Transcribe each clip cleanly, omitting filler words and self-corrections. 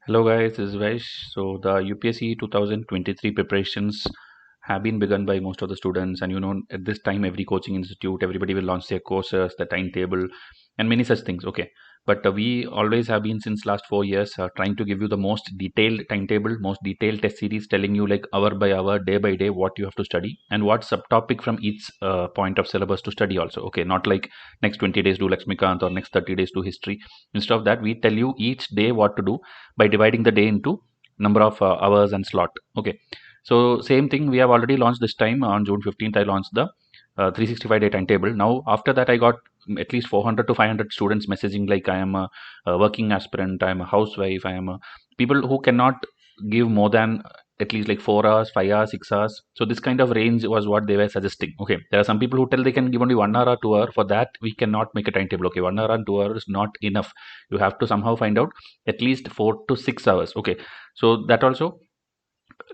Hello guys, this is Vysh. So the UPSC 2023 preparations have been begun by most of the students, and at this time every coaching institute, everybody will launch their courses, the timetable, and many such things. Okay, but we always have been since last 4 years trying to give you the most detailed timetable, most detailed test series, telling you like hour by hour, day by day what you have to study and what subtopic from each point of syllabus to study. Also, okay, not like next 20 days do Lakshmikant or next 30 days do history. Instead of that, we tell you each day what to do by dividing the day into number of hours and slot. Okay, so same thing we have already launched this time on June 15th. I launched the 365-day timetable. Now after that I got at least 400 to 500 students messaging like I am a working aspirant, I am a housewife, I am a people who cannot give more than at least like 4 hours, 5 hours, 6 hours. So this kind of range was what they were suggesting. Okay, there are some people who tell they can give only 1 hour or 2 hour. For that we cannot make a timetable. Okay, 1 hour and 2 hours is not enough. You have to somehow find out at least 4 to 6 hours. Okay, so that also,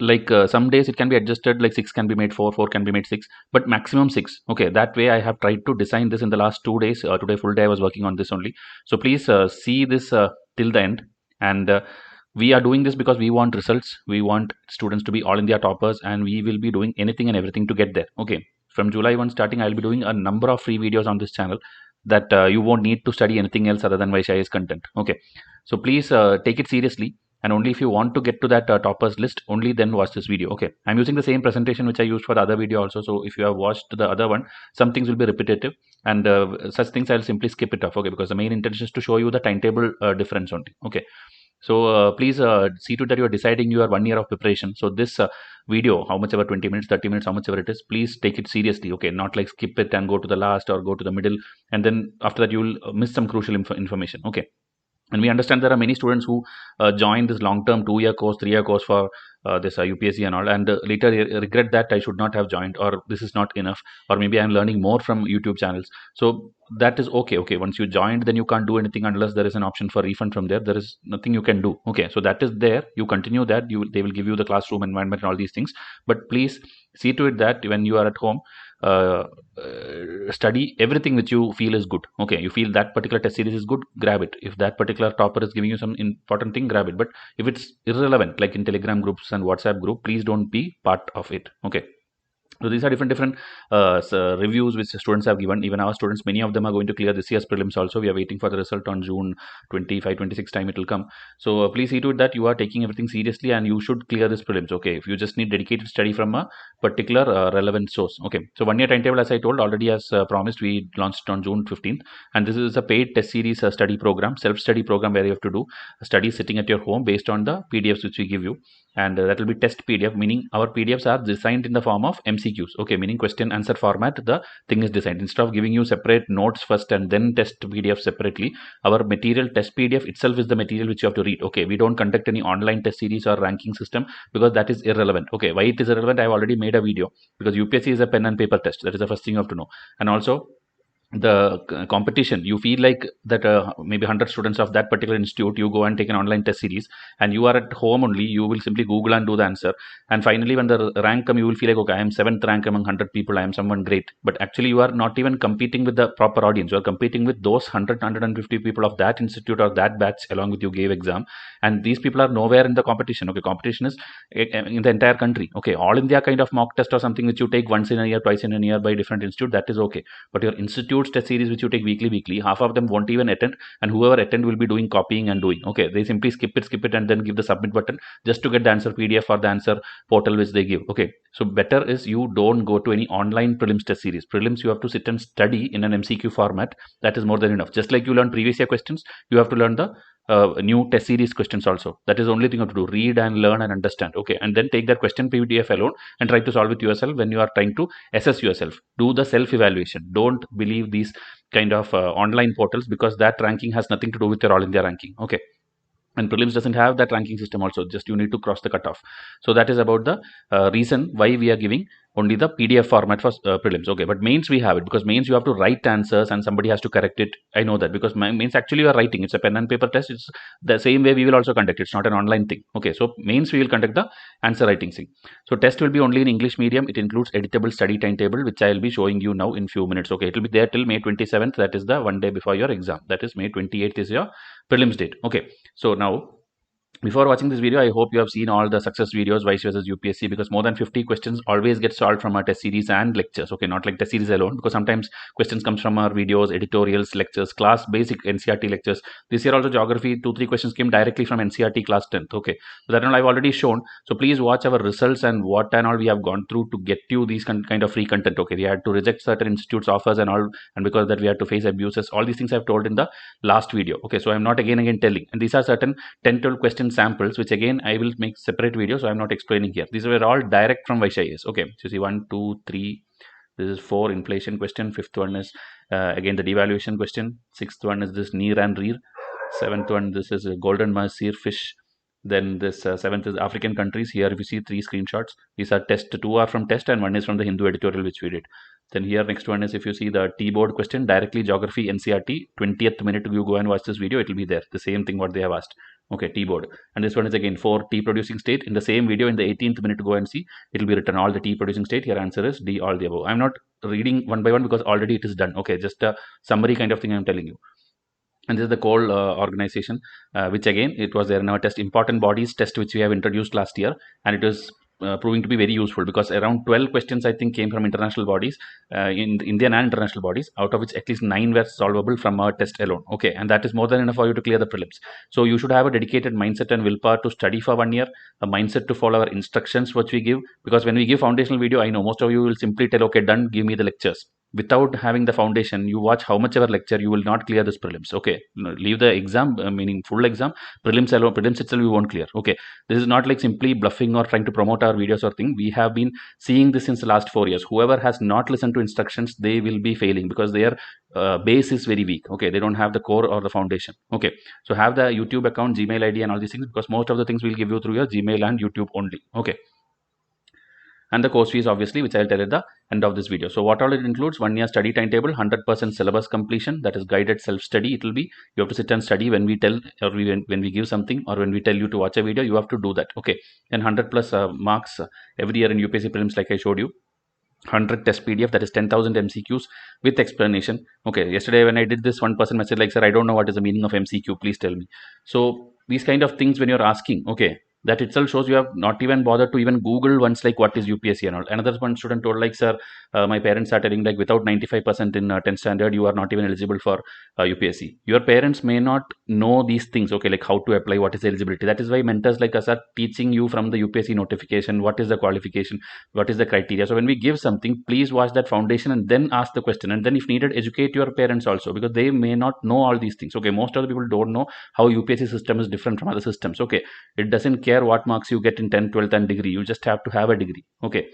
like some days it can be adjusted, like 6 can be made 4, 4 can be made 6, but maximum 6. Okay, that way I have tried to design this in the last 2 days. Today full day I was working on this only. So please see this till the end. And we are doing this because we want results. We want students to be all India toppers, and we will be doing anything and everything to get there. Okay, from July 1 starting, I'll be doing a number of free videos on this channel that you won't need to study anything else other than Vaishai's content. Okay, so please take it seriously, and only if you want to get to that toppers list, only then watch this video. Okay, I'm using the same presentation which I used for the other video also. So if you have watched the other one, some things will be repetitive, and such things I'll simply skip it off. Okay, because the main intention is to show you the timetable difference only. Okay, so please see to that you are deciding your 1 year of preparation. So this video, how much ever, 20 minutes, 30 minutes, how much ever it is, please take it seriously. Okay, not like skip it and go to the last or go to the middle, and then after that you will miss some crucial information. Okay, and we understand there are many students who join this long-term 2 year course, 3 year course for this UPSC and all, and later regret that I should not have joined, or this is not enough, or maybe I'm learning more from YouTube channels. So that is okay. Okay, once you joined, then you can't do anything unless there is an option for refund from there. There is nothing you can do. Okay, so that is there. You continue that. They will give you the classroom environment and all these things. But please see to it that when you are at home, study everything which you feel is good. Okay, you feel that particular test series is good, grab it. If that particular topper is giving you some important thing, grab it. But if it's irrelevant, like in Telegram groups and WhatsApp group, please don't be part of it. Okay, so these are different reviews which students have given. Even our students, many of them are going to clear this year's prelims also. We are waiting for the result on June 25, 26 time it will come. So please see to it that you are taking everything seriously, and you should clear this prelims. Okay, if you just need dedicated study from a particular relevant source. Okay, so 1 year timetable, as I told already, as promised, we launched on June 15th, and this is a paid test series study program, self-study program, where you have to do studies sitting at your home based on the PDFs which we give you. And that will be test PDF, meaning our PDFs are designed in the form of MCQs. Okay, meaning question answer format. The thing is designed, instead of giving you separate notes first and then test PDF separately, our material test PDF itself is the material which you have to read. Okay, we don't conduct any online test series or ranking system, because that is irrelevant. Okay, why it is irrelevant, I have already made a video, because UPSC is a pen and paper test. That is the first thing you have to know. And also the competition, you feel like that maybe 100 students of that particular institute, you go and take an online test series, and you are at home only, you will simply Google and do the answer, and finally when the rank come, you will feel like, okay, I am 7th rank among 100 people, I am someone great. But actually you are not even competing with the proper audience. You are competing with those 150 people of that institute or that batch along with you gave exam, and these people are nowhere in the competition. Okay, competition is in the entire country. Okay, all India kind of mock test or something which you take once in a year, twice in a year by different institute, that is okay. But your institute test series which you take weekly, half of them won't even attend, and whoever attend will be doing copying and doing. Okay, they simply skip it and then give the submit button just to get the answer PDF or the answer portal which they give. Okay, so better is you don't go to any online prelims test series. Prelims you have to sit and study in an MCQ format. That is more than enough. Just like you learn previous year questions, you have to learn the new test series questions also. That is the only thing you have to do: read and learn and understand. Okay, and then take that question PDF alone and try to solve it yourself when you are trying to assess yourself. Do the self evaluation. Don't believe these kind of online portals, because that ranking has nothing to do with your all India ranking. Okay, and prelims doesn't have that ranking system also, just you need to cross the cutoff. So that is about the reason why we are giving only the PDF format for prelims. Okay, but mains we have it, because mains you have to write answers and somebody has to correct it. I know that, because mains actually you are writing, it's a pen and paper test. It's the same way we will also conduct it. It's not an online thing. Okay, so mains we will conduct the answer writing thing. So test will be only in English medium. It includes editable study timetable, which I will be showing you now in few minutes. Okay, it will be there till May 27th. That is the one day before your exam. That is May 28th is your prelims date. Okay, so now Before watching this video, I hope you have seen all the success videos, Vysh versus UPSC, because more than 50 questions always get solved from our test series and lectures. Okay, not like test series alone, because sometimes questions comes from our videos, editorials, lectures, class, basic NCRT lectures. This year also geography, 2-3 questions came directly from NCRT class 10th. Okay, so that all I've already shown. So please watch our results and what and all we have gone through to get you these kind of free content. Okay, we had to reject certain institutes offers and all, and because that we had to face abuses. All these things I've told in the last video. Okay, so I'm not again telling, and these are certain 10-12 question samples, which again I will make separate videos, so I'm not explaining here. These were all direct from Vysh IAS. Okay, so see 1 2 3, this is 4 inflation question, fifth one is again the devaluation question, sixth one is this near and rear, seventh one this is a golden mercier fish, then this seventh is African countries. Here if you see 3 screenshots, these are test, 2 are from test and 1 is from the Hindu editorial which we did. Then here next one is, if you see the T-board question, directly geography NCRT, 20th minute you go and watch this video, it will be there, the same thing what they have asked. Okay, T-board. And this one is again for tea producing state. In the same video, in the 18th minute, go and see, it will be written all the tea producing state. Your answer is D, all the above. I'm not reading one by one because already it is done. Okay, just a summary kind of thing I'm telling you. And this is the coal organization, which again it was there in our test, important bodies test, which we have introduced last year, and it was proving to be very useful because around 12 questions I think came from international bodies, in Indian and international bodies, out of which at least 9 were solvable from our test alone. Okay, and that is more than enough for you to clear the prelims. So you should have a dedicated mindset and willpower to study for 1 year, a mindset to follow our instructions which we give, because when we give foundational video, I know most of you will simply tell, okay, done, give me the lectures. Without having the foundation, you watch how much ever lecture, you will not clear this prelims. Okay, leave the exam, meaning full exam, prelims alone, prelims itself you won't clear. Okay, this is not like simply bluffing or trying to promote our videos or thing. We have been seeing this since the last 4 years. Whoever has not listened to instructions, they will be failing because their base is very weak. Okay, they don't have the core or the foundation. Okay, so have the YouTube account, Gmail ID and all these things, because most of the things we'll give you through your Gmail and YouTube only. Okay, and the course fees obviously, which I'll tell at the end of this video. So what all it includes: 1 year study timetable, 100% syllabus completion, that is guided self-study. It will be, you have to sit and study when we tell, or when we give something, or when we tell you to watch a video, you have to do that. Okay, and 100 plus marks every year in UPSC prelims, like I showed you. 100 test PDF, that is 10,000 MCQs with explanation. Okay, yesterday when I did this, one person messaged like, sir, I don't know what is the meaning of MCQ, please tell me. So these kind of things when you're asking, okay, that itself shows you have not even bothered to even Google once, like what is UPSC and all. Another one student told like, sir, my parents are telling like without 95% in 10th standard, you are not even eligible for UPSC. Your parents may not know these things, okay, like how to apply, what is eligibility. That is why mentors like us are teaching you from the UPSC notification, what is the qualification, what is the criteria. So when we give something, please watch that foundation and then ask the question, and then if needed, educate your parents also, because they may not know all these things. Okay, most of the people don't know how UPSC system is different from other systems. Okay, it doesn't care what marks you get in 10th, 12th and degree, you just have to have a degree. Okay,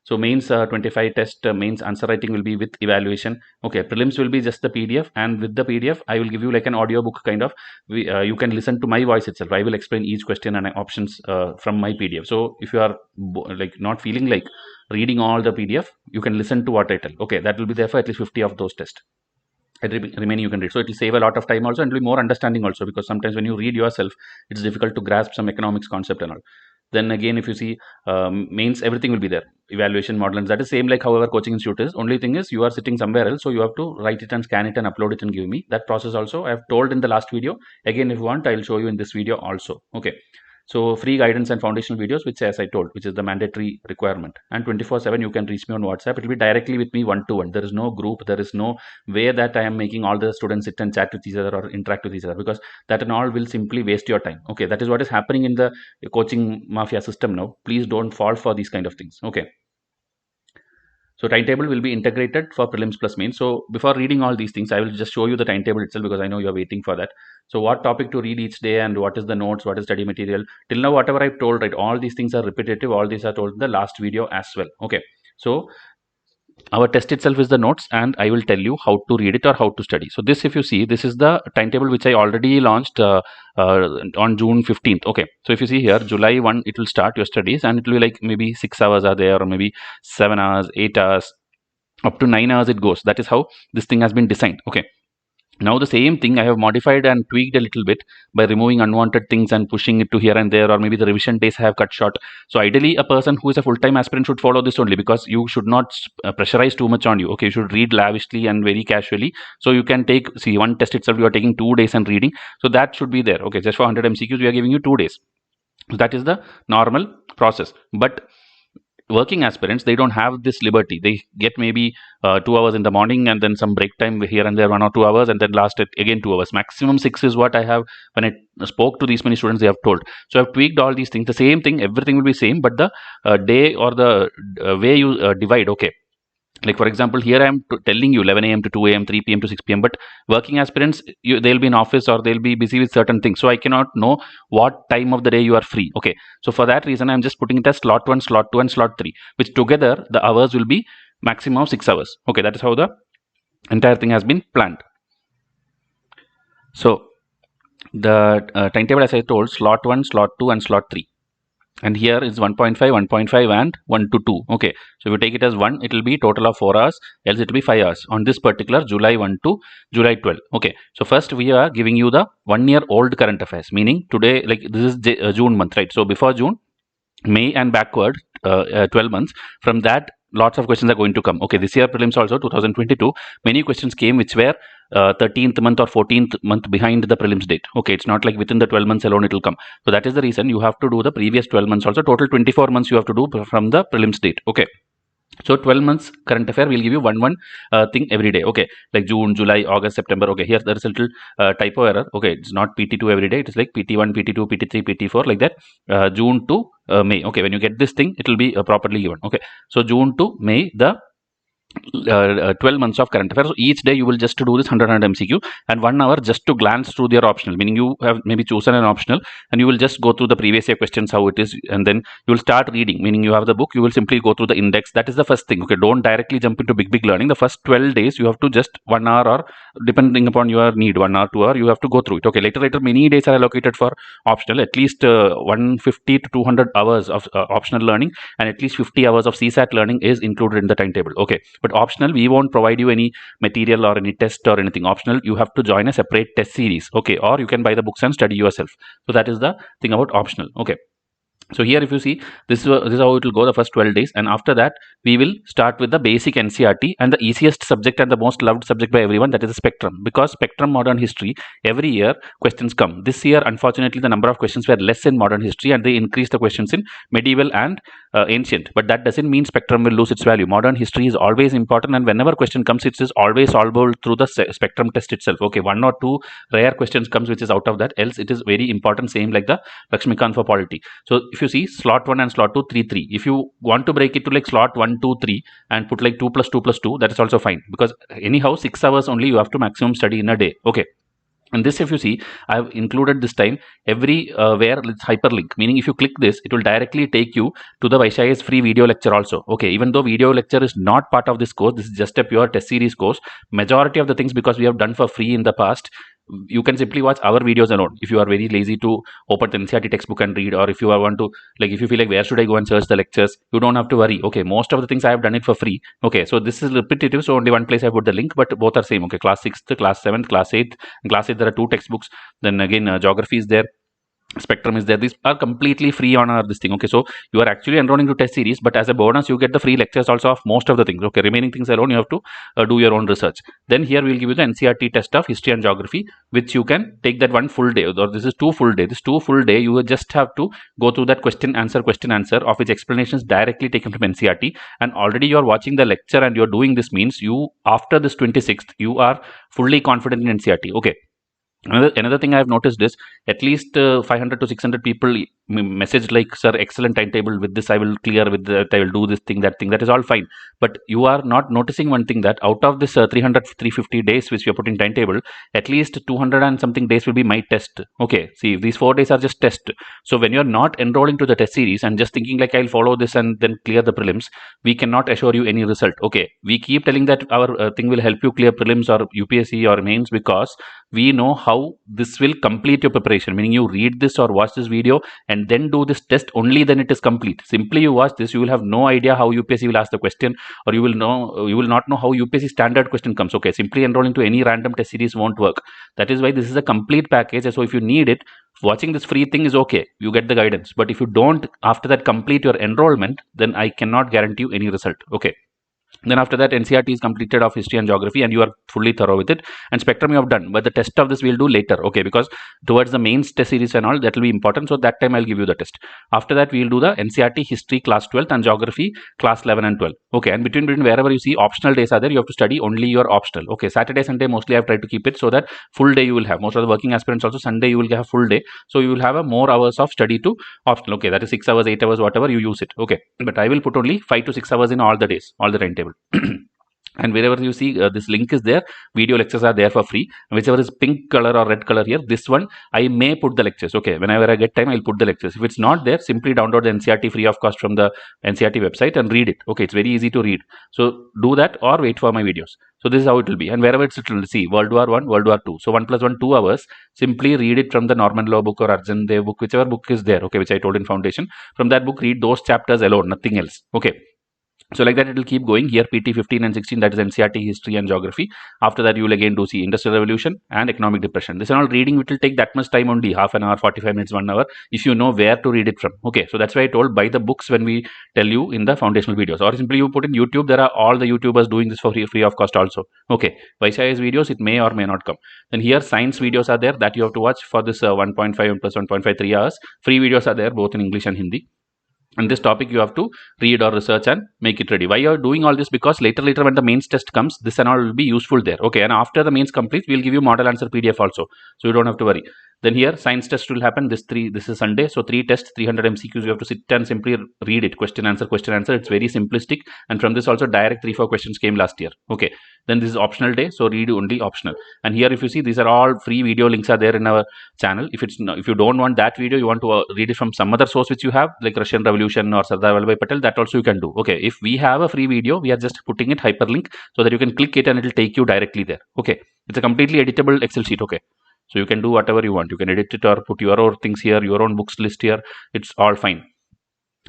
so mains 25 test, mains answer writing will be with evaluation. Okay, prelims will be just the PDF, and with the PDF I will give you like an audio book kind of. You can listen to my voice itself. I will explain each question and options from my PDF. So if you are like not feeling like reading all the PDF, you can listen to what I tell. Okay, that will be there for at least 50 of those tests. Remaining you can read, so it will save a lot of time also, and will be more understanding also, because sometimes when you read yourself, it's difficult to grasp some economics concept and all. Then again, if you see mains, everything will be there, evaluation model, and that is same like however coaching institute is. Only thing is you are sitting somewhere else, so you have to write it and scan it and upload it and give me that process also. I have told in the last video. Again, if you want, I'll show you in this video also. Okay, so free guidance and foundational videos, which as I told, which is the mandatory requirement, and 24/7 you can reach me on WhatsApp. It will be directly with me, one-to-one. There is no group, there is no way that I am making all the students sit and chat with each other or interact with each other, because that and all will simply waste your time. Okay, that is what is happening in the coaching mafia system now. Please don't fall for these kind of things. Okay, so timetable will be integrated for prelims plus mains. So before reading all these things, I will just show you the timetable itself, because I know you are waiting for that. So what topic to read each day, and what is the notes, what is study material. Till now, whatever I've told, right, all these things are repetitive. All these are told in the last video as well. Okay, so our test itself is the notes, and I will tell you how to read it or how to study. So this, if you see, this is the timetable which I already launched on June 15th. Okay, so if you see here, July 1 it will start your studies, and it will be like maybe 6 hours are there, or maybe 7 hours, 8 hours, up to 9 hours it goes. That is how this thing has been designed. Okay, Now the same thing I have modified and tweaked a little bit by removing unwanted things and pushing it to here and there, or maybe the revision days I have cut short. So ideally, a person who is a full-time aspirant should follow this only, because you should not pressurize too much on you. Okay, you should read lavishly and very casually. So you can take, see, one test itself you are taking 2 days and reading. So that should be there. Okay, just for 100 MCQs we are giving you 2 days. So that is the normal process. But working aspirants, they don't have this liberty. They get maybe 2 hours in the morning and then some break time here and there, 1 or 2 hours, and then last again 2 hours. Maximum 6 is what I have, when I spoke to these many students, they have told. So I've tweaked all these things. The same thing, everything will be same, but the day or the way you divide. Okay, like for example, here I am telling you 11 a.m. to 2 a.m., 3 p.m. to 6 p.m. But working aspirants, they'll be in office or they'll be busy with certain things. So I cannot know what time of the day you are free. Okay. So for that reason, I'm just putting it as slot 1, slot 2, and slot 3, which together the hours will be maximum of 6 hours. Okay. That is how the entire thing has been planned. So the timetable, as I told, slot 1, slot 2, and slot 3. And here is 1.5, 1.5, and 1 to 2. Okay, so if you take it as 1, it will be total of 4 hours, else it will be 5 hours on this particular July 1 to July 12. Okay, so first we are giving you the 1 year old current affairs, meaning today, like this is June month, right? So before June, May and backward 12 months. From that, lots of questions are going to come. Okay, this year prelims also 2022, many questions came which were 13th month or 14th month behind the prelims date. Okay, it's not like within the 12 months alone it will come. So that is the reason you have to do the previous 12 months also. Total 24 months you have to do from the prelims date. Okay. So 12 months current affair will give you one thing every day. Okay, like June, July, August, September. Okay, here there is a little typo error. Okay, it's not PT2 every day. It is like PT1, PT2, PT3, PT4, like that. June to May. Okay, when you get this thing, it will be properly given. Okay, so June to May, the 12 months of current affairs. So each day you will just do this 100 MCQ and 1 hour just to glance through their optional, meaning you have maybe chosen an optional and you will just go through the previous year questions, how it is, and then you will start reading, meaning you have the book, you will simply go through the index. That is the first thing. Okay, don't directly jump into big learning. The first 12 days you have to just 1 hour, or depending upon your need, 1 hour, 2 hour, you have to go through it. Okay, later many days are allocated for optional, at least 150 to 200 hours of optional learning, and at least 50 hours of CSAT learning is included in the timetable. Okay, but optional, we won't provide you any material or any test or anything. Optional, you have to join a separate test series. Okay, or you can buy the books and study yourself. So that is the thing about optional. Okay, so here if you see, this is how it will go the first 12 days, and after that we will start with the basic NCERT and the easiest subject and the most loved subject by everyone, that is the spectrum. Because spectrum modern history, every year questions come. This year unfortunately the number of questions were less in modern history and they increased the questions in medieval and ancient, but that doesn't mean spectrum will lose its value. Modern history is always important, and whenever question comes, it is always solvable through the spectrum test itself. Okay, 1 or 2 rare questions comes which is out of that, else it is very important, same like the Lakshmikant for polity. So if you see slot 1 and slot 2, 3, 3. If you want to break it to like slot 1, 2, 3 and put like 2 plus 2 plus 2, that is also fine, because anyhow 6 hours only you have to maximum study in a day. Okay. And this, if you see, I have included this time every where it's hyperlink, meaning if you click this, it will directly take you to the Vaishya's free video lecture also. Okay, even though video lecture is not part of this course, this is just a pure test series course. Majority of the things, because we have done for free in the past, you can simply watch our videos alone. If you are very lazy to open the NCERT textbook and read, or if you want to, like, if you feel like where should I go and search the lectures, you don't have to worry. Okay, most of the things I have done it for free. Okay, so this is repetitive, so only one place I put the link, but both are same. Okay, class 6th, class 7th, class 8th. In class 8 there are 2 textbooks. Then again geography is there, spectrum is there. These are completely free on our this thing. Okay, so you are actually enrolling to test series, but as a bonus you get the free lectures also of most of the things. Okay, remaining things alone you have to do your own research. Then here we will give you the NCERT test of history and geography, which you can take that one full day, or this is 2 full day. This 2 full day you will just have to go through that question answer, of which explanations directly taken from NCERT, and already you are watching the lecture and you are doing this, means you, after this 26th, you are fully confident in NCERT. Okay. Another thing I have noticed is at least 500 to 600 people messaged like, sir, excellent timetable, with this I will clear, with that I will do this thing, that thing. That is all fine, but you are not noticing one thing, that out of this 300 350 days which you are putting timetable, at least 200 and something days will be my test. Okay, see, these 4 days are just test. So when you are not enrolling to the test series and just thinking like I'll follow this and then clear the prelims, we cannot assure you any result. Okay, we keep telling that our thing will help you clear prelims or UPSC or mains, because we know how this will complete your preparation, meaning you read this or watch this video, and then do this test, only then it is complete. Simply you watch this, you will have no idea how UPSC will ask the question, or you will not know how UPSC standard question comes. Okay, simply enrolling to any random test series won't work. That is why this is a complete package. So if you need it, watching this free thing is okay, you get the guidance. But if you don't after that complete your enrollment, then I cannot guarantee you any result. Okay, then after that NCERT is completed of history and geography, and you are fully thorough with it. And spectrum you have done, but the test of this we'll do later. Okay, because towards the mains test series and all, that will be important, so that time I'll give you the test. After that we'll do the NCERT history class 12th and geography class 11 and 12. Okay, and between wherever you see optional days are there, you have to study only your optional. Okay, Saturday Sunday mostly I've tried to keep it so that full day you will have. Most of the working aspirants also Sunday you will have full day, so you will have a more hours of study to optional. Okay, that is 6 hours, 8 hours, whatever you use it. Okay, but I will put only 5 to 6 hours in all the days, all the timetable. And wherever you see this link is there, video lectures are there for free. Whichever is pink color or red color here, this one I may put the lectures. Okay, whenever I get time I'll put the lectures. If it's not there, simply download the NCERT free of cost from the NCERT website and read it. Okay, it's very easy to read, so do that or wait for my videos. So this is how it will be. And wherever it's written, see World War 1, World War 2, so 1 plus 1 2 hours. Simply read it from the Norman Law book or Arjun Dev book, whichever book is there, okay, which I told in foundation. From that book read those chapters alone, nothing else. Okay, so like that it will keep going. Here PT 15 and 16, that is NCERT history and geography. After that you will again do see industrial revolution and economic depression. This and all reading, which will take that much time only, half an hour, 45 minutes, 1 hour, if you know where to read it from. Okay, so that's why I told buy the books when we tell you in the foundational videos, or simply you put in YouTube. There are all the YouTubers doing this for free of cost also. Okay, Vaishya's videos, it may or may not come. Then here science videos are there that you have to watch for this 1.5 plus 1.5 3 hours. Free videos are there both in English and Hindi. And this topic you have to read or research and make it ready. Why you are doing all this? Because later when the mains test comes, this and all will be useful there. Okay, and after the mains complete, we'll give you model answer PDF also, so you don't have to worry. Then here science test will happen. This is Sunday, so 3 tests, 300 MCQs. You have to sit and simply read it, question answer. It's very simplistic, and from this also direct 3-4 questions came last year. Okay, then this is optional day, so read only optional. And here if you see, these are all free video links are there in our channel. If you don't want that video, you want to read it from some other source which you have, like Russian Revolution or Sardar Vallabhbhai Patel, that also you can do. Okay, if we have a free video, we are just putting it hyperlink so that you can click it and it will take you directly there. Okay, it's a completely editable Excel sheet. Okay, so you can do whatever you want. You can edit it or put your own things here, your own books list here. It's all fine.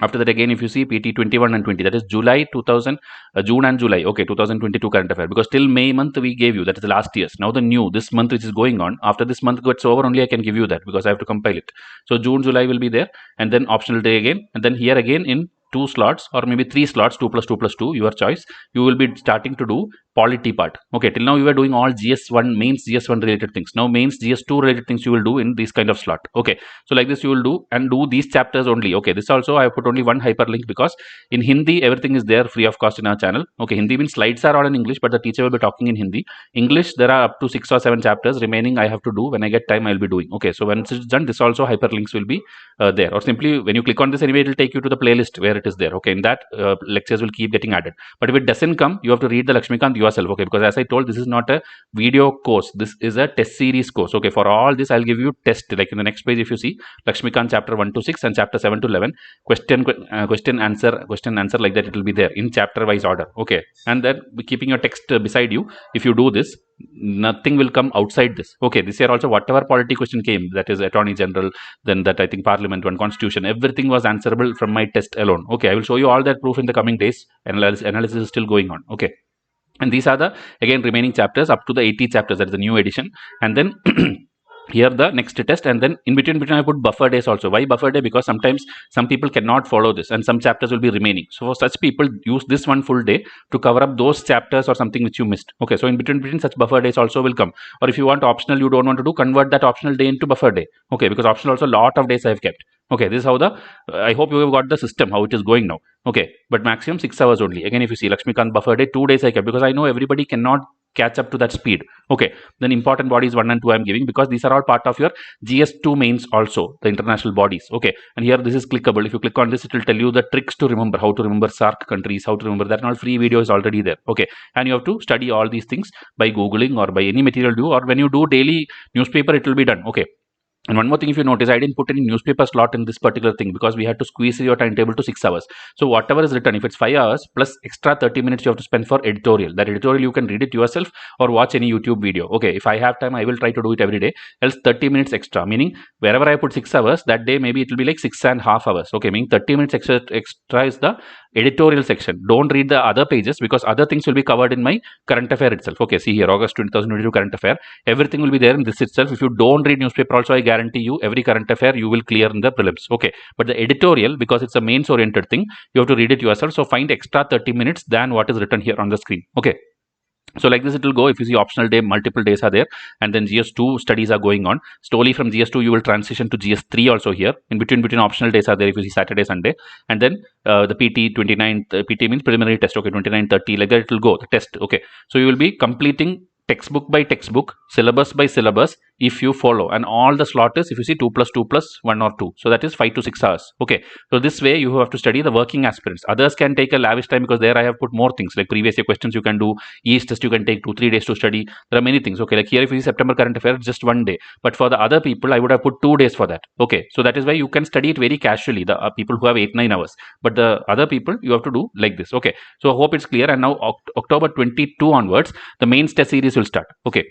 After that again, if you see PT 21 and 20, that is July 2000, June and July. Okay, 2022 current affair, because till May month we gave you, that is the last year's. Now the new, this month which is going on, after this month gets over only I can give you that, because I have to compile it. So June, July will be there, and then optional day again, and then here again in 2 slots or maybe 3 slots, 2 plus 2 plus 2, your choice, you will be starting to do polity part. Okay, till now you were doing all GS1 mains GS1 related things. Now mains GS2 related things you will do in this kind of slot. Okay, so like this you will do and do these chapters only. Okay, this also I have put only one hyperlink, because in Hindi everything is there free of cost in our channel. Okay, Hindi means slides are all in English, but the teacher will be talking in Hindi. English, there are up to 6 or 7 chapters remaining. I have to do when I get time, I will be doing. Okay, so when it's done, this also hyperlinks will be there, or simply when you click on this anyway, it will take you to the playlist where it is there. Okay, in that lectures will keep getting added. But if it doesn't come, you have to read the Lakshmikant yourself. Okay, because as I told, this is not a video course, this is a test series course. Okay, for all this I'll give you test, like in the next page if you see Lakshmikant chapter 1 to 6 and chapter 7 to 11, question answer, like that it will be there in chapter wise order. Okay, and then keeping your text beside you, if you do this, nothing will come outside this. Okay, this year also whatever polity question came, that is Attorney General, then that I think Parliament one, Constitution, everything was answerable from my test alone. Okay, I will show you all that proof in the coming days. Analysis is still going on. Okay, and these are the again remaining chapters up to the 80 chapters, that is the new edition. And then here the next test, and then in between I put buffer days also. Why buffer day? Because sometimes some people cannot follow this and some chapters will be remaining, so for such people use this one full day to cover up those chapters or something which you missed. Okay, so in between such buffer days also will come, or if you want optional, you don't want to do, convert that optional day into buffer day. Okay, because optional also lot of days I have kept. Okay, this is how the I hope you have got the system how it is going now. Okay, but maximum 6 hours only. Again, if you see Lakshmikant buffer day, 2 days I kept, because I know everybody cannot catch up to that speed. Okay, then important bodies 1 and 2 I am giving, because these are all part of your GS2 mains also, the international bodies. Okay, and here this is clickable. If you click on this, it will tell you the tricks to remember, how to remember SARC countries, how to remember that, and all free video is already there. Okay, and you have to study all these things by googling or by any material do, or when you do daily newspaper it will be done. Okay, And one more thing, if you notice, I didn't put any newspaper slot in this particular thing because we had to squeeze your timetable to 6 hours. So whatever is written, if it's 5 hours plus extra 30 minutes you have to spend for editorial. That editorial you can read it yourself or watch any YouTube video. Okay, if I have time, I will try to do it every day. Else 30 minutes extra, meaning wherever I put 6 hours, that day maybe it will be like 6.5 hours. Okay, meaning 30 minutes extra is the editorial section. Don't read the other pages because other things will be covered in my current affair itself. Okay, see here, August 2022 current affair. Everything will be there in this itself. If you don't read newspaper also, I guarantee you every current affair you will clear in the prelims. Okay, but the editorial, because it's a mains oriented thing, you have to read it yourself. So find extra 30 minutes than what is written here on the screen. Okay, so like this it will go. If you see optional day, multiple days are there, and then GS2 studies are going on. Slowly from GS2 you will transition to GS3 also here. In between optional days are there if you see Saturday, Sunday, and then the PT 29th, PT means preliminary test. Okay, 29, 30, like that it will go, the test. Okay, so you will be completing textbook by textbook, syllabus by syllabus if you follow, and all the slot is, if you see 2 plus 2 plus 1 or 2, so that is 5 to 6 hours. Okay, so this way you have to study the working aspirants. Others can take a lavish time because there I have put more things like previous year questions you can do, each test you can take 2-3 days to study. There are many things. Okay, like here if you see September current affairs, just 1 day, but for the other people I would have put 2 days for that. Okay, so that is why you can study it very casually, the people who have 8-9 hours, but the other people you have to do like this. Okay, so I hope it's clear. And now October 22 onwards the mains test series will start. Okay,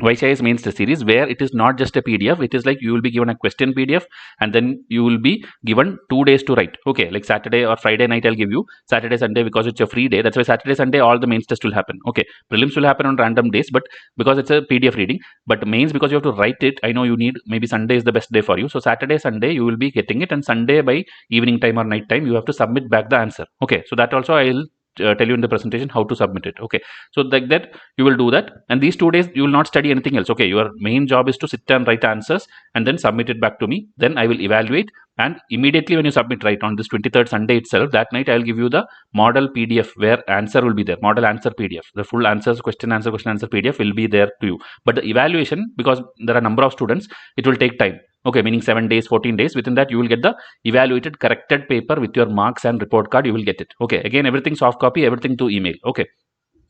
Vysh mains test series, where it is not just a PDF. It is like you will be given a question PDF and then you will be given 2 days to write. Okay, like Saturday or Friday night I'll give you, Saturday, Sunday, because it's a free day. That's why Saturday, Sunday all the mains test will happen. Okay, prelims will happen on random days, but because it's a PDF reading, but mains, because you have to write it, I know you need, maybe Sunday is the best day for you. So Saturday, Sunday you will be getting it, and Sunday by evening time or night time you have to submit back the answer. Okay, so that also I'll tell you in the presentation how to submit it. Okay, so like that you will do that, and these 2 days you will not study anything else. Okay, your main job is to sit and write answers and then submit it back to me. Then I will evaluate, and immediately when you submit, right on this 23rd Sunday itself, that night I'll give you the model PDF where answer will be there, model answer PDF, the full answers, question answer PDF will be there to you. But the evaluation, because there are number of students, it will take time. Okay, meaning 7 days, 14 days. Within that, you will get the evaluated corrected paper with your marks and report card. You will get it. Okay, again, everything soft copy, everything to email. Okay,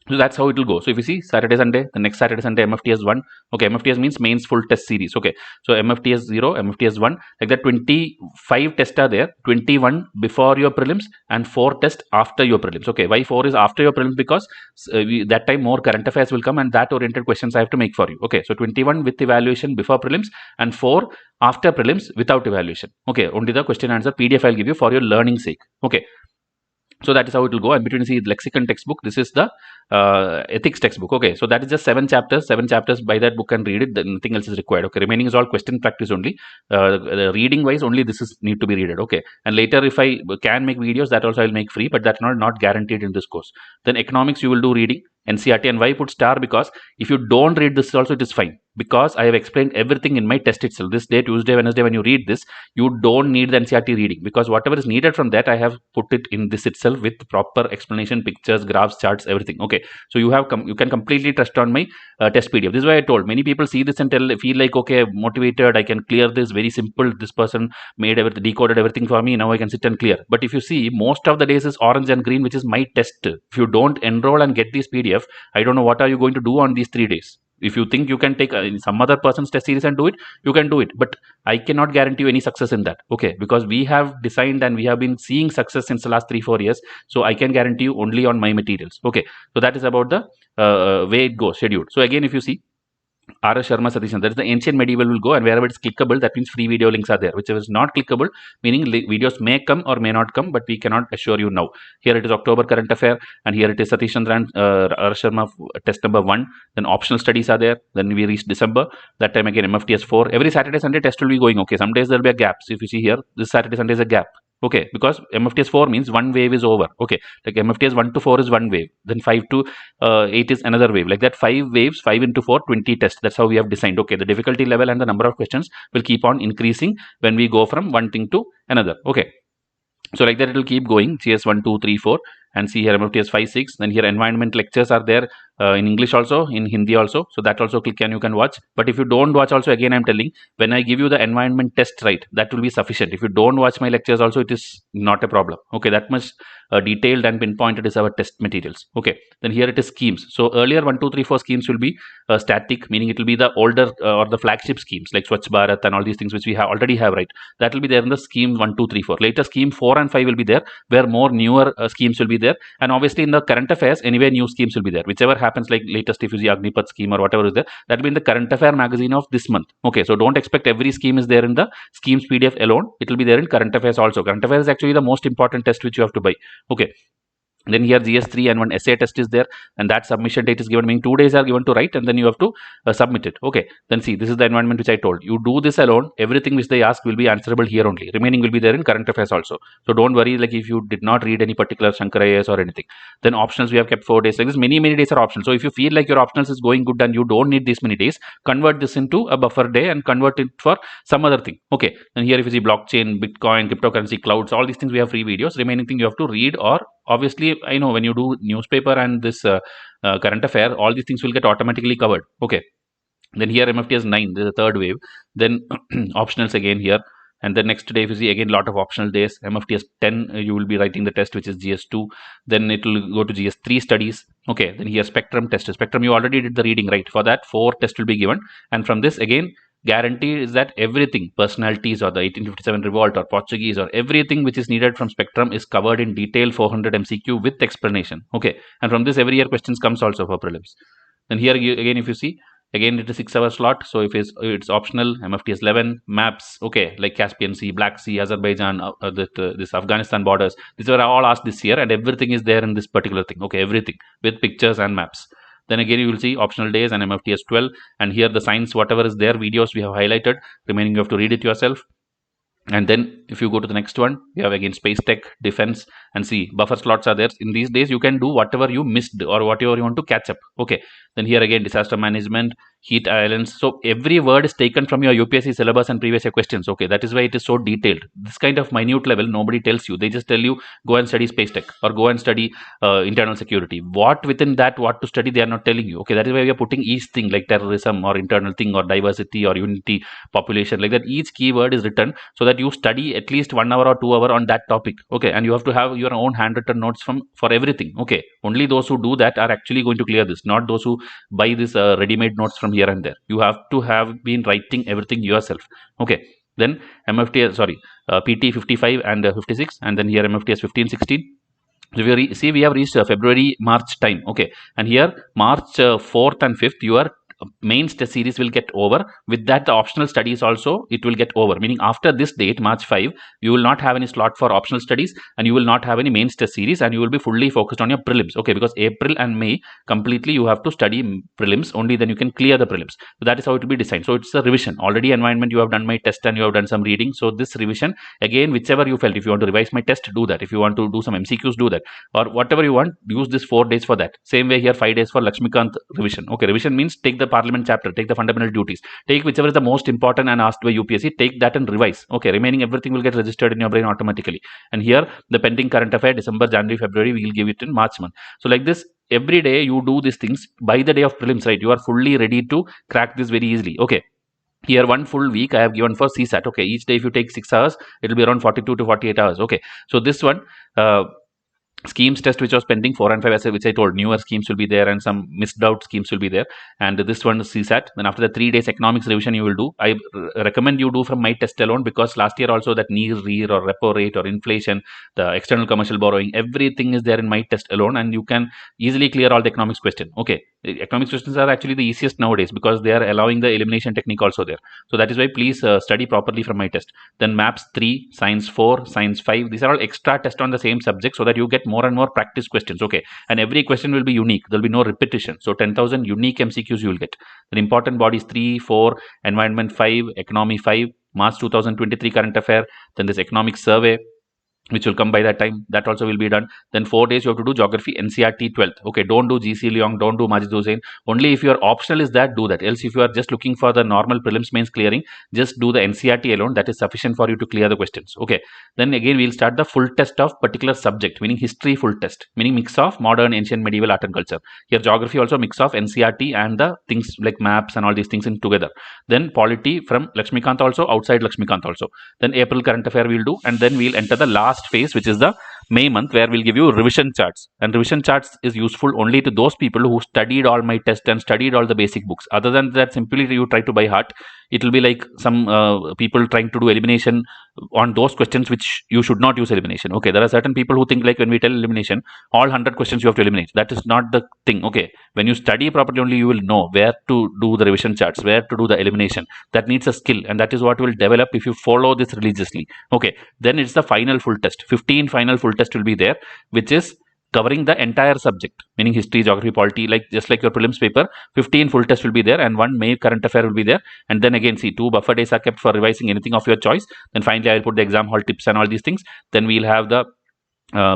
so that's how it will go. So if you see Saturday, Sunday, the next Saturday, Sunday, MFTS 1. Okay, MFTS means mains full test series. Okay, so MFTS 0, MFTS 1, like that 25 tests are there, 21 before your prelims and 4 tests after your prelims. Okay, why 4 is after your prelims? Because that time more current affairs will come and that oriented questions I have to make for you. Okay, so 21 with evaluation before prelims and 4 after prelims without evaluation. Okay, only the question answer PDF I'll give you for your learning sake. Okay, so that is how it will go. And between the lexicon textbook, this is the ethics textbook. Okay, so that is just 7 chapters. 7 chapters, by that book and read it, then nothing else is required. Okay, remaining is all question practice only. Reading wise only this is need to be read. Okay, and later if I can make videos, that also I'll make free, but that's not guaranteed in this course. Then economics you will do reading, NCRT. And why put star? Because if you don't read this also, it is fine, because I have explained everything in my test itself. This day, Tuesday, Wednesday, when you read this, you don't need the NCRT reading, because whatever is needed from that I have put it in this itself with proper explanation, pictures, graphs, charts, everything. Okay, so you can completely trust on my test PDF. This is why I told many people see this and feel like, okay, motivated, I can clear this, very simple, this person made everything, decoded everything for me, now I can sit and clear. But if you see, most of the days is orange and green, which is my test. If you don't enroll and get these PDF, I don't know what are you going to do on these 3 days. If you think you can take some other person's test series and do it, you can do it, but I cannot guarantee you any success in that. Okay, because we have designed and we have been seeing success since the last 3-4 years, so I can guarantee you only on my materials. Okay, so that is about the way it goes scheduled. So again, if you see RS Sharma, Satish, that is the ancient medieval will go, and wherever it's clickable, that means free video links are there. Whichever is not clickable, meaning videos may come or may not come, but we cannot assure you now. Here it is October current affair, and here it is Satish Chandra and RS Sharma test number 1. Then optional studies are there. Then we reach December. That time again MFTS 4. Every Saturday, Sunday test will be going. Okay, some days there will be a gap. So if you see here, this Saturday, Sunday is a gap. Okay, because MFTS 4 means one wave is over. Okay, like MFTS 1 to 4 is one wave, then 5 to 8 is another wave. Like that, 5 waves, 5 into 4, 20 tests. That's how we have designed. Okay, the difficulty level and the number of questions will keep on increasing when we go from one thing to another. Okay, so like that it will keep going, CS 1, 2, 3, 4, and see here MFTS 5, 6. Then here environment lectures are there in English also, in Hindi also. So that also click and you can watch. But if you don't watch also, again I'm telling, when I give you the environment test, right, that will be sufficient. If you don't watch my lectures also, it is not a problem. Okay, that much detailed and pinpointed is our test materials. Okay, then here it is schemes. So earlier 1, 2, 3, 4 schemes will be static, meaning it will be the older or the flagship schemes like Swachh Bharat and all these things which we have already have, right. That will be there in the scheme 1, 2, 3, 4. Later scheme 4 and 5 will be there, where more newer schemes will be there. And obviously in the current affairs, anyway new schemes will be there. Whichever happens, like latest if you see Agnipath scheme or whatever is there, that will be in the current affair magazine of this month. Okay, so don't expect every scheme is there in the schemes PDF alone. It will be there in current affairs also. Current affairs is actually the most important test which you have to buy. Okay, then here GS3 and one essay test is there, and that submission date is given, meaning 2 days are given to write, and then you have to submit it. Okay, then see, this is the environment which I told you. Do this alone, everything which they ask will be answerable here only. Remaining will be there in current affairs also. So don't worry, like if you did not read any particular Shankar IAS or anything. Then optionals, we have kept 4 days. Like this, many days are optional. So if you feel like your optionals is going good and you don't need these many days, convert this into a buffer day and convert it for some other thing. Okay, then here if you see blockchain, Bitcoin, cryptocurrency, clouds, all these things we have free videos. Remaining thing you have to read, or obviously I know when you do newspaper and this current affair, all these things will get automatically covered. Okay, then here MFTS 9, there's a third wave. Then optionals again here, and the next day if you see again lot of optional days. MFTS 10 you will be writing the test which is GS2. Then it will go to GS3 studies. Okay, then here spectrum test. Spectrum you already did the reading, right? For that 4 tests will be given, and from this again guarantee is that everything, personalities or the 1857 revolt or Portuguese or everything which is needed from spectrum is covered in detail, 400 MCQ with explanation. Okay, and from this every year questions comes also for prelims. Then here again if you see, again it is 6-hour slot. So if it's optional, MFTS 11 maps, okay, like Caspian Sea, Black Sea, Azerbaijan, this Afghanistan borders, these were all asked this year, and everything is there in this particular thing. Okay, everything with pictures and maps. Then again you will see optional days and MFTS 12, and here the science whatever is there videos we have highlighted. Remaining you have to read it yourself. And then if you go to the next one, we have again space tech, defense, and see buffer slots are there. In these days you can do whatever you missed or whatever you want to catch up. Okay, then here again disaster management, heat islands. So every word is taken from your UPSC syllabus and previous year questions. Okay, that is why it is so detailed. This kind of minute level nobody tells you. They just tell you go and study space tech or go and study internal security. What within that, what to study, they are not telling you. Okay, that is why we are putting each thing like terrorism or internal thing or diversity or unity, population, like that. Each keyword is written so that you study at least 1 hour or 2 hour on that topic. Okay, and you have to have your own handwritten notes for everything. Okay, only those who do that are actually going to clear this, not those who buy this ready-made notes from here and there. You have to have been writing everything yourself. Okay, then MFTS, sorry, PT 55 and 56, and then here MFTS 15, 16. So we have reached February, March time. Okay, and here March 4th and 5th, your mains test series will get over. With that, the optional studies also it will get over, meaning after this date March 5 you will not have any slot for optional studies, and you will not have any mains test series, and you will be fully focused on your prelims. Okay, because April and May completely you have to study prelims, only then you can clear the prelims. So that is how it will be designed. So it's a revision. Already environment you have done my test and you have done some reading. So this revision again, whichever you felt, if you want to revise my test, do that. If you want to do some MCQs, do that, or whatever you want, use this 4 days for that. Same way here 5 days for Lakshmikant revision. Okay, revision means take the parliament chapter, take the fundamental duties, take whichever is the most important and asked by UPSC, take that and revise. Okay, remaining everything will get registered in your brain automatically. And here the pending current affair December, January, February, we will give it in March month. So like this, every day you do these things. By the day of prelims, right, you are fully ready to crack this very easily. Okay, here 1 full week I have given for CSAT. Okay, each day if you take 6 hours, it will be around 42 to 48 hours. Okay, so this one schemes test which was pending 4 and 5, which I told, newer schemes will be there and some missed out schemes will be there, and this one is CSAT. Then after the 3 days economics revision you will do. I recommend you do from my test alone, because last year also that NEER, REER or repo rate or inflation, the external commercial borrowing, everything is there in my test alone, and you can easily clear all the economics question. Okay, the economics questions are actually the easiest nowadays because they are allowing the elimination technique also there. So that is why please study properly from my test. Then maps 3, science 4, science 5, these are all extra tests on the same subject so that you get more and more practice questions. Okay, and every question will be unique, there will be no repetition. So 10,000 unique MCQs you will get. The important bodies 3, 4, environment 5, economy 5, March 2023 current affair, then this economic survey, which will come by that time. That also will be done. Then 4 days you have to do geography NCRT 12th. Okay, don't do GC Leong, don't do Majid Hussain. Only if your optional is that, do that. Else if you are just looking for the normal prelims mains clearing, just do the NCRT alone. That is sufficient for you to clear the questions. Okay, then again we'll start the full test of particular subject, meaning history full test, meaning mix of modern, ancient, medieval, art and culture. Here geography also mix of NCRT and the things like maps and all these things in together. Then polity from Lakshmikant also, outside Lakshmikant also. Then April current affair we'll do, and then we'll enter the last phase, which is the May month, where we'll give you revision charts. And revision charts is useful only to those people who studied all my tests and studied all the basic books. Other than that, simply you try to by heart. It will be like some people trying to do elimination on those questions which you should not use elimination. Okay, there are certain people who think like when we tell elimination, all 100 questions you have to eliminate. That is not the thing. Okay, when you study properly, only you will know where to do the revision charts, where to do the elimination. That needs a skill, and that is what will develop if you follow this religiously. Okay, then it's the final full test. 15 final full test will be there, which is covering the entire subject, meaning history, geography, polity, like just like your prelims paper. 15 full test will be there, and 1 May current affair will be there. And then again, see, 2 buffer days are kept for revising anything of your choice. Then finally I will put the exam hall tips and all these things. Then we'll have the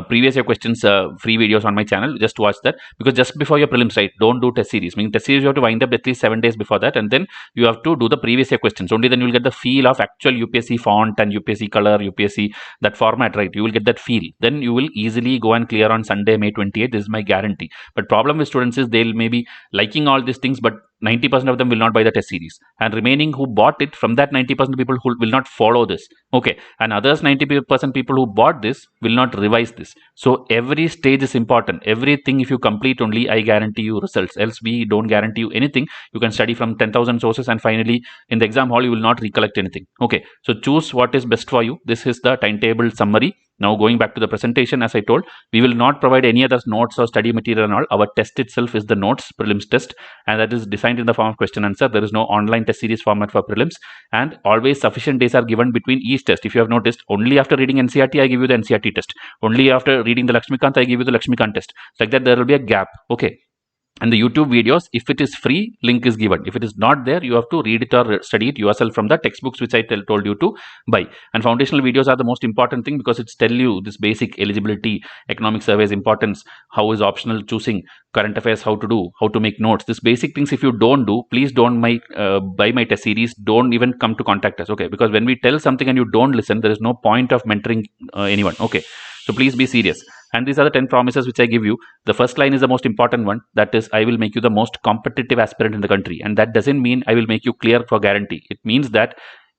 previous year questions free videos on my channel. Just watch that, because just before your prelims, right, don't do test series. Meaning test series you have to wind up at least 7 days before that, and then you have to do the previous year questions. Only then you will get the feel of actual UPSC font and UPSC color, UPSC that format, right? You will get that feel. Then you will easily go and clear on Sunday, May 28th. This is my guarantee. But problem with students is they'll maybe liking all these things, but 90% of them will not buy the test series, and remaining who bought it, from that 90% people who will not follow this. Okay, and others 90% people who bought this will not revise this. So every stage is important. Everything if you complete, only I guarantee you results. Else we don't guarantee you anything. You can study from 10,000 sources, and finally in the exam hall you will not recollect anything. Okay, so choose what is best for you. This is the timetable summary. Now going back to the presentation, as I told, we will not provide any other notes or study material and all. Our test itself is the notes, prelims test, and that is designed in the form of question answer. There is no online test series format for prelims, and always sufficient days are given between each test. If you have noticed, only after reading NCRT I give you the NCRT test. Only after reading the Lakshmikant I give you the Lakshmikant test. Like that there will be a gap. Okay. And the YouTube videos, if it is free, link is given. If it is not there, you have to read it or study it yourself from the textbooks which I told you to buy. And foundational videos are the most important thing, because it's tell you this basic eligibility, economic surveys importance, how is optional choosing, current affairs, how to do, how to make notes. This basic things if you don't do, please don't buy my test series. Don't even come to contact us. Okay, because when we tell something and you don't listen, there is no point of mentoring anyone. Okay, so please be serious. And these are the 10 promises which I give you. The first line is the most important one. That is, I will make you the most competitive aspirant in the country. And that doesn't mean I will make you clear for guarantee. It means that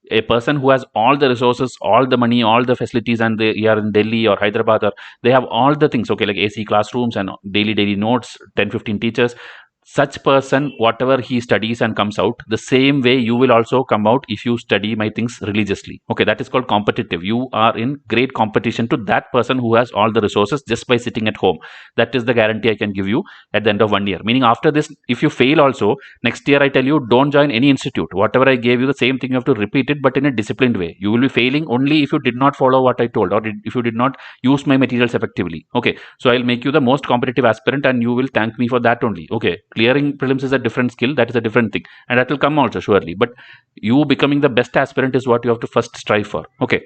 a person who has all the resources, all the money, all the facilities, and they are in Delhi or Hyderabad, or they have all the things, okay, like AC classrooms and daily notes, 10-15 teachers. Such person, whatever he studies and comes out, the same way you will also come out if you study my things religiously. Okay, that is called competitive. You are in great competition to that person who has all the resources just by sitting at home. That is the guarantee I can give you at the end of 1 year. Meaning after this, if you fail also, next year I tell you, don't join any institute. Whatever I gave you, the same thing you have to repeat it, but in a disciplined way. You will be failing only if you did not follow what I told, or if you did not use my materials effectively. Okay, so I'll make you the most competitive aspirant, and you will thank me for that only. Okay, clearing prelims is a different skill. That is a different thing, and that will come also surely. But you becoming the best aspirant is what you have to first strive for. Okay,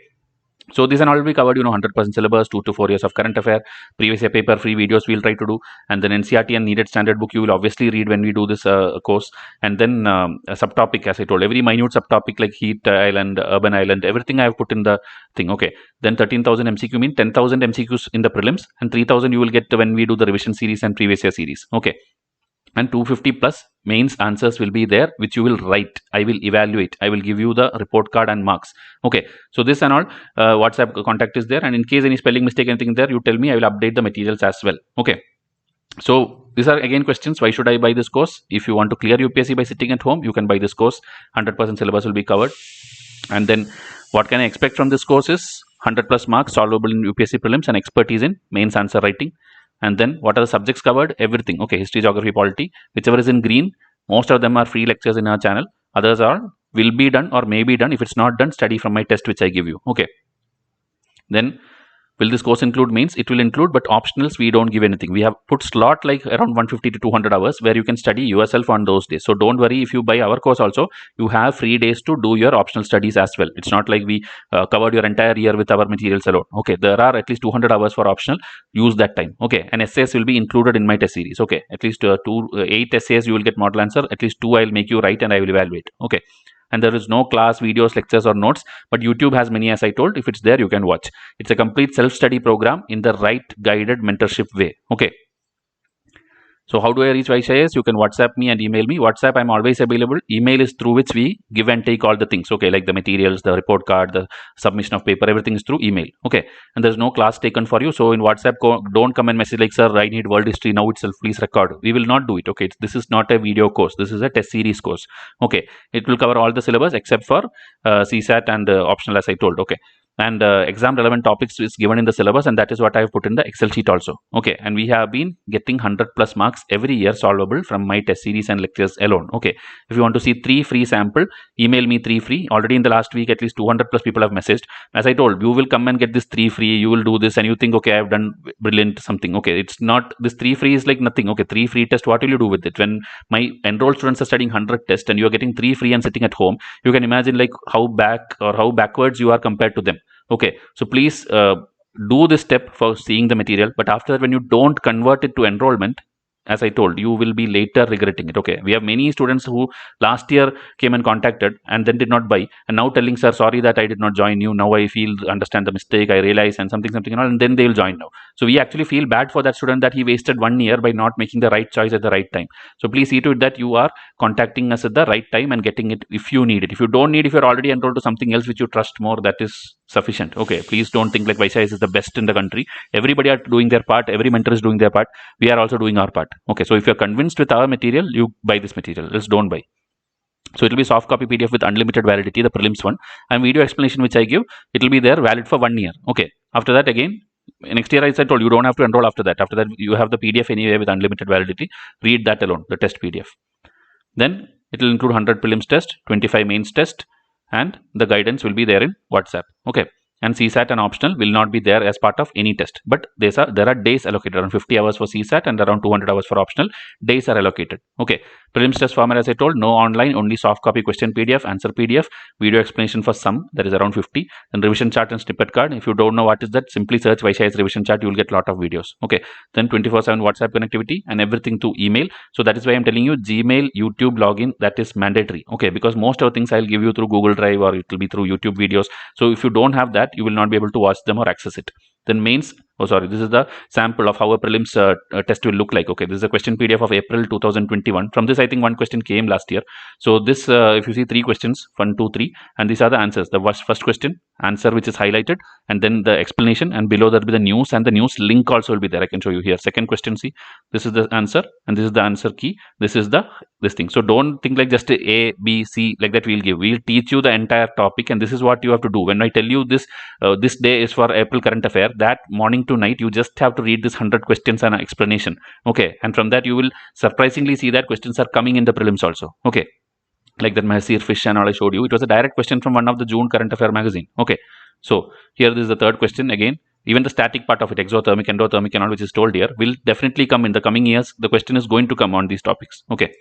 so these are all will be covered, 100% syllabus, 2 to 4 years of current affair, previous year paper, free videos we'll try to do, and then NCRT and needed standard book you will obviously read when we do this course. And then a subtopic, as I told, every minute subtopic like heat island, urban island, everything I have put in the thing. Okay, then 13,000 MCQ mean 10,000 MCQs in the prelims, and 3,000 you will get when we do the revision series and previous year series. Okay, and 250 plus mains answers will be there, which you will write. I will evaluate. I will give you the report card and marks. Okay, so this and all, WhatsApp contact is there, and in case any spelling mistake, anything there, you tell me. I will update the materials as well. Okay, so these are again questions. Why should I buy this course? If you want to clear UPSC by sitting at home, you can buy this course. 100% syllabus will be covered. And then what can I expect from this course is 100 plus marks solvable in UPSC prelims and expertise in mains answer writing. And then what are the subjects covered? Everything. Okay, history, geography, polity, whichever is in green. Most of them are free lectures in our channel. Others are will be done or may be done. If it's not done, study from my test which I give you. Okay, then Will this course include means it will include, but optionals we don't give anything. We have put slot like around 150 to 200 hours where you can study yourself on those days. So don't worry, if you buy our course also, you have free days to do your optional studies as well. It's not like we covered your entire year with our materials alone. Okay, there are at least 200 hours for optional. Use that time. Okay, and essays will be included in my test series. Okay, at least 8 essays you will get model answer. At least 2 I'll make you write and I will evaluate. Okay. And there is no class, videos, lectures or notes, but YouTube has many, as I told. If it's there, you can watch. It's a complete self-study program in the right guided mentorship way. Okay. So how do I reach Vysh? You can WhatsApp me and email me. WhatsApp, I'm always available. Email is through which we give and take all the things. Okay, like the materials, the report card, the submission of paper, everything is through email. Okay, and there's no class taken for you. So in WhatsApp, don't come and message like, sir, I need world history now itself. Please record. We will not do it. Okay, this is not a video course. This is a test series course. Okay, it will cover all the syllabus except for CSAT and optional, as I told. Okay. And exam relevant topics is given in the syllabus, and that is what I have put in the Excel sheet also. Okay, and we have been getting 100 plus marks every year solvable from my test series and lectures alone. Okay, if you want to see 3 free sample, email me 3 free. Already in the last week at least 200 plus people have messaged. As I told, you will come and get this 3 free, you will do this and you think, okay, I have done brilliant something. Okay, it's not, this 3 free is like nothing. Okay, 3 free test, what will you do with it? When my enrolled students are studying 100 tests and you are getting 3 free and sitting at home, you can imagine like how backwards you are compared to them. Okay, so please do this step for seeing the material, but after that, when you don't convert it to enrollment, as I told, you will be later regretting it. Okay, we have many students who last year came and contacted and then did not buy, and now telling, sir, sorry that I did not join you. Now I feel, understand the mistake, I realize, and something and all, and then they will join now. So we actually feel bad for that student that he wasted 1 year by not making the right choice at the right time. So please see to it that you are contacting us at the right time and getting it if you need it. If you don't need, if you're already enrolled to something else which you trust more, that is sufficient. Okay, please don't think like Vysh is the best in the country. Everybody are doing their part. Every mentor is doing their part. We are also doing our part. Okay, so if you're convinced with our material, you buy this material. Else don't buy. So it will be soft copy PDF with unlimited validity, the prelims one, and video explanation which I give, it will be there valid for 1 year. Okay, after that again, next year, as I told you, don't have to enroll after that. After that, you have the PDF anyway with unlimited validity. Read that alone, the test PDF. Then it will include 100 prelims test, 25 mains test, and the guidance will be there in WhatsApp. Okay, and CSAT and optional will not be there as part of any test, but there are days allocated, around 50 hours for CSAT and around 200 hours for optional. Days are allocated. Okay, prelims test format, as I told, no online, only soft copy question PDF, answer PDF, video explanation for some, that is around 50, and revision chart and snippet card. If you don't know what is that, simply search Vysh revision chart, you will get a lot of videos. Okay, then 24/7 WhatsApp connectivity and everything through email. So that is why I'm telling you Gmail, YouTube login, that is mandatory. Okay, because most of the things I'll give you through Google Drive or it will be through YouTube videos. So if you don't have that, you will not be able to watch them or access it. Then mains, this is the sample of how a prelims test will look like. Okay, this is a question PDF of April 2021. From this, I think one question came last year. So this, if you see 3 questions, 1, 2, 3, and these are the answers. The first question, answer which is highlighted, and then the explanation, and below that will be the news, and the news link also will be there. I can show you here. Second question, see, this is the answer, and this is the answer key. This is this thing. So don't think like just A, B, C like that we'll give. We'll teach you the entire topic, and this is what you have to do. When I tell you this, this day is for April current affair, that morning to night, you just have to read this 100 questions and explanation. Okay, and from that you will surprisingly see that questions are coming in the prelims also. Okay, like that Mahasir fish and all I showed you, it was a direct question from one of the June current affair magazine. Okay, so here this is the third question again. Even the static part of it, exothermic, endothermic and all which is told here, will definitely come in the coming years. The question is going to come on these topics. Okay,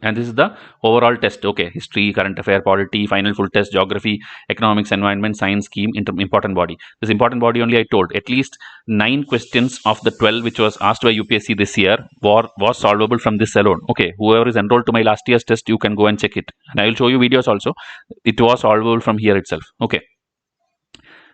and this is the overall test. Okay, history, current affair, polity, final full test, geography, economics, environment, science, scheme, important body. This important body only I told at least 9 questions of the 12 which was asked by UPSC this year was solvable from this alone. Okay, whoever is enrolled to my last year's test, you can go and check it, and I will show you videos also. It was solvable from here itself. Okay,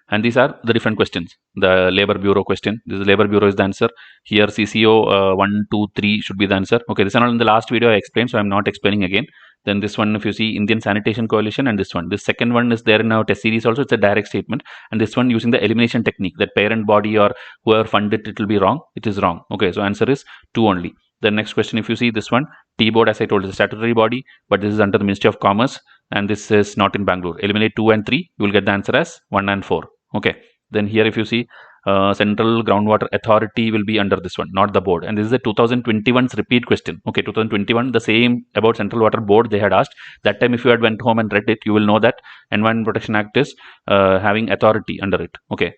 and these are the different questions. The labor bureau question, this is labor bureau is the answer. Here CCO 1, 2, 3 should be the answer. Okay, this one in the last video I explained, so I'm not explaining again. Then this one, if you see Indian Sanitation Coalition, and this second one is there in our test series also. It's a direct statement, and this one using the elimination technique, that parent body or whoever funded it will be wrong. It is wrong. Okay, so answer is 2 only. The next question, if you see this one, T-board, as I told, is a statutory body, but this is under the Ministry of Commerce, and this is not in Bangalore. Eliminate 2 and 3, you will get the answer as 1 and 4. Okay, then here if you see Central Groundwater Authority will be under this one, not the board. And this is the 2021's repeat question. Okay, 2021, the same about Central Water Board they had asked. That time if you had went home and read it, you will know that Environment Protection Act is having authority under it. Okay,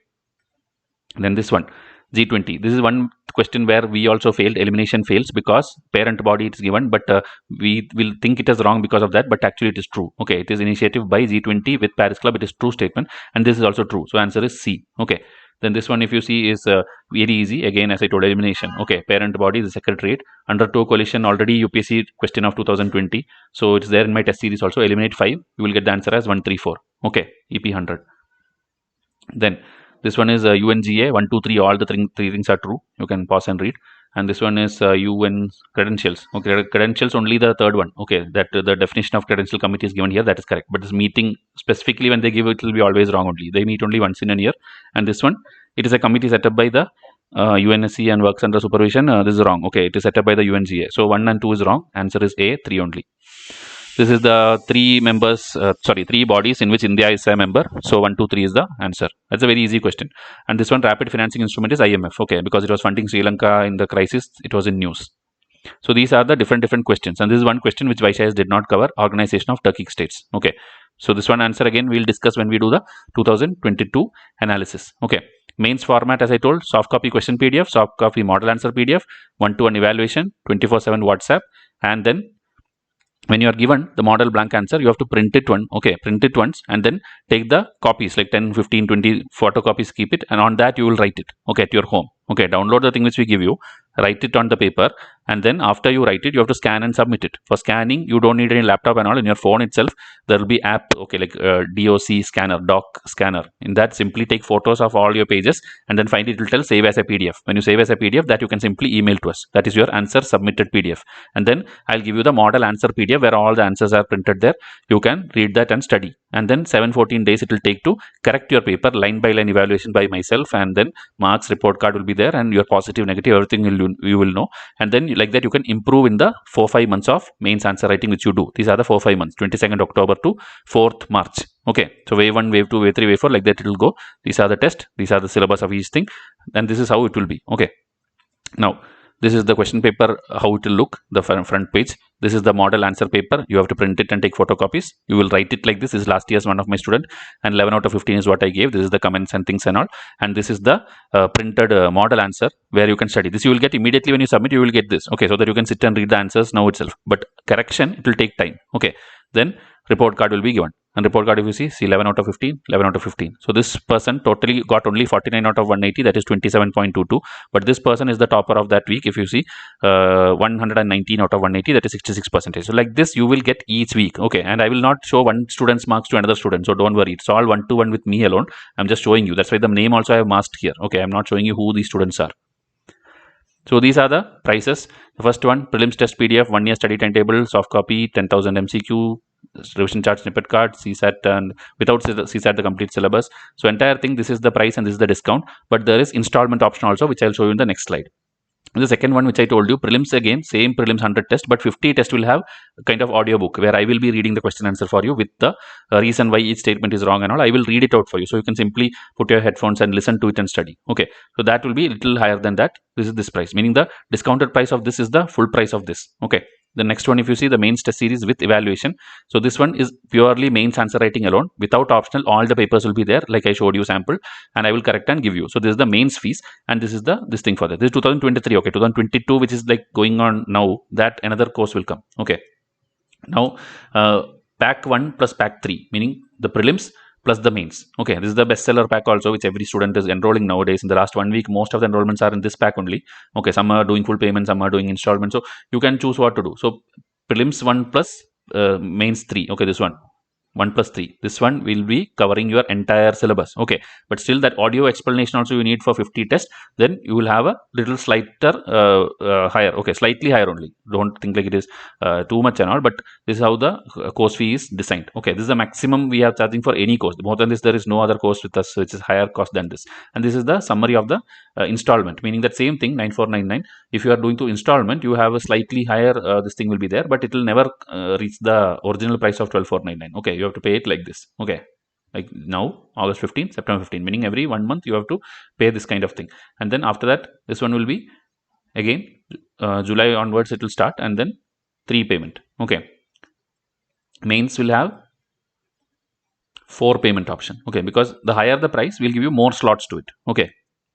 Then this one, G20. This is one question where we also failed. Elimination fails because parent body is given, but we will think it is wrong because of that, but actually it is true. Okay, it is initiative by G20 with Paris Club. It is true statement, and this is also true. So answer is C. Okay. Then this one, if you see, is very easy. Again, as I told, elimination. Okay, parent body is the secretariat. Under two coalition, already UPSC question of 2020. So it's there in my test series also. Eliminate 5. You will get the answer as 134. Okay, EP 100. Then this one is UNGA 1, 2, 3. All the three things are true. You can pause and read. And this one is UN credentials. Okay, credentials only the third one. Okay, that the definition of credential committee is given here. That is correct. But this meeting specifically when they give it will be always wrong only. They meet only once in a year. And this one, it is a committee set up by the UNSC and works under supervision. This is wrong. Okay, it is set up by the UNGA. So 1 and 2 is wrong. Answer is A, 3 only. This is the three bodies in which India is a member. So 1, 2, 3 is the answer. That's a very easy question. And this one, rapid financing instrument is IMF. Okay, because it was funding Sri Lanka in the crisis, it was in news. So these are the different questions. And this is one question which Vysh did not cover, organization of Turkic states. Okay. So this one answer again we'll discuss when we do the 2022 analysis. Okay. Mains format, as I told, soft copy question PDF, soft copy model answer PDF, 1-to-1 evaluation, 24/7 WhatsApp, and then when you are given the model blank answer, you have to print it print it once, and then take the copies like 10, 15, 20 photocopies, keep it, and on that you will write it, okay, at your home. Okay, download the thing which we give you, write it on the paper, and then after you write it, you have to scan and submit it. For scanning, you don't need any laptop and all. In your phone itself, there will be app, okay, like DOC scanner, doc scanner. In that, simply take photos of all your pages, and then find it will tell save as a PDF. When you save as a PDF, that you can simply email to us. That is your answer submitted PDF. And then I'll give you the model answer PDF where all the answers are printed there. You can read that and study. And then 7-14 days it will take to correct your paper, line by line evaluation by myself, and then marks, report card will be there, and your positive, negative, everything you will know. And then like that you can improve in the 4-5 months of mains answer writing which you do. These are the 4-5 months, 22nd October to 4th March. Okay, so wave 1, wave 2, wave 3, wave 4, like that it will go. These are the tests, these are the syllabus of each thing, and this is how it will be. Okay, now this is the question paper, how it will look, the front page. This is the model answer paper. You have to print it and take photocopies. You will write it like this. This is last year's one of my student, and 11 out of 15 is what I gave. This is the comments and things and all. And this is the printed model answer where you can study. This you will get immediately when you submit. You will get this. Okay, so that you can sit and read the answers now itself. But correction, it will take time. Okay, then report card will be given. And report card, if you see 11 out of 15, 11 out of 15. So this person totally got only 49 out of 180, that is 27.22. But this person is the topper of that week. If you see 119 out of 180, that is 66%. So like this, you will get each week. Okay, and I will not show one student's marks to another student. So don't worry. It's all 1-to-1 with me alone. I'm just showing you. That's why the name also I have masked here. Okay, I'm not showing you who these students are. So these are the prices. The first one, prelims test PDF, 1 year study timetable, soft copy, 10,000 MCQ, revision chart, snippet card, CSAT, and without CSAT the complete syllabus. So entire thing, this is the price and this is the discount, but there is installment option also, which I'll show you in the next slide. The second one, which I told you, prelims again, same prelims 100 test, but 50 test will have a kind of audio book where I will be reading the question answer for you with the reason why each statement is wrong and all. I will read it out for you. So you can simply put your headphones and listen to it and study. Okay. So that will be a little higher than that. This is this price, meaning the discounted price of this is the full price of this. Okay. The next one, if you see the mains test series with evaluation. So this one is purely mains answer writing alone without optional. All the papers will be there like I showed you sample, and I will correct and give you. So this is the mains fees, and this is this thing for that. This is 2023. Okay, 2022, which is like going on now, that another course will come. Okay, now pack 1 plus pack 3, meaning the prelims plus the mains. Okay, this is the bestseller pack also, which every student is enrolling nowadays. In the last 1 week, most of the enrollments are in this pack only. Okay, some are doing full payment, some are doing installment. So you can choose what to do. So prelims 1 plus mains 3. Okay, this one 1 plus 3. This one will be covering your entire syllabus. Okay, but still that audio explanation also you need for 50 tests. Then you will have a little slighter higher. Okay, slightly higher only. Don't think like it is too much and all. But this is how the course fee is designed. Okay, this is the maximum we are charging for any course. More than this, there is no other course with us which is higher cost than this. And this is the summary of the installment, meaning that same thing 9499. If you are doing to installment, you have a slightly higher this thing will be there, but it will never reach the original price of 12499. Okay, you have to pay it like this. Okay, like now August 15, September 15, meaning every 1 month you have to pay this kind of thing. And then after that, this one will be again July onwards it will start, and then 3 payment. Okay, mains will have 4 payment option. Okay, because the higher the price, we'll give you more slots to it. Okay,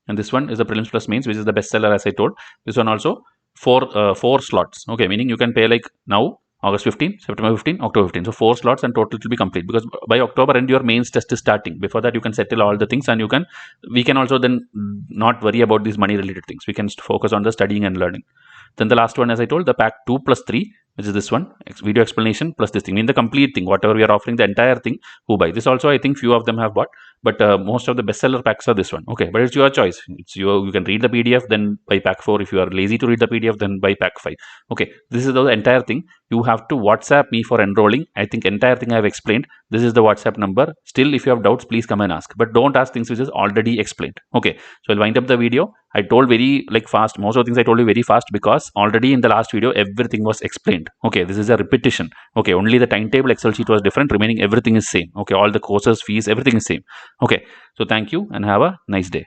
and this one is the prelims plus mains, which is the bestseller, as I told. This one also four slots. Okay, meaning you can pay like now August 15, September 15, October 15. So 4 slots and total will be complete, because by October end your mains test is starting. Before that you can settle all the things, and we can also then not worry about these money related things. We can focus on the studying and learning. Then the last one, as I told, the pack 2 plus 3, which is this one, video explanation plus this thing. I mean the complete thing, whatever we are offering, the entire thing, who buy. This also I think few of them have bought, but most of the bestseller packs are this one. Okay, but it's your choice. You can read the PDF, then buy pack 4. If you are lazy to read the PDF, then buy pack 5. Okay, this is the entire thing. You have to WhatsApp me for enrolling. I think entire thing I have explained. This is the WhatsApp number. Still, if you have doubts, please come and ask. But don't ask things which is already explained. Okay, so I'll wind up the video. I told very fast. Most of the things I told you very fast, because already in the last video everything was explained. Okay, this is a repetition. Okay, only the timetable Excel sheet was different. Remaining everything is same. Okay, all the courses, fees, everything is same. Okay, so thank you and have a nice day.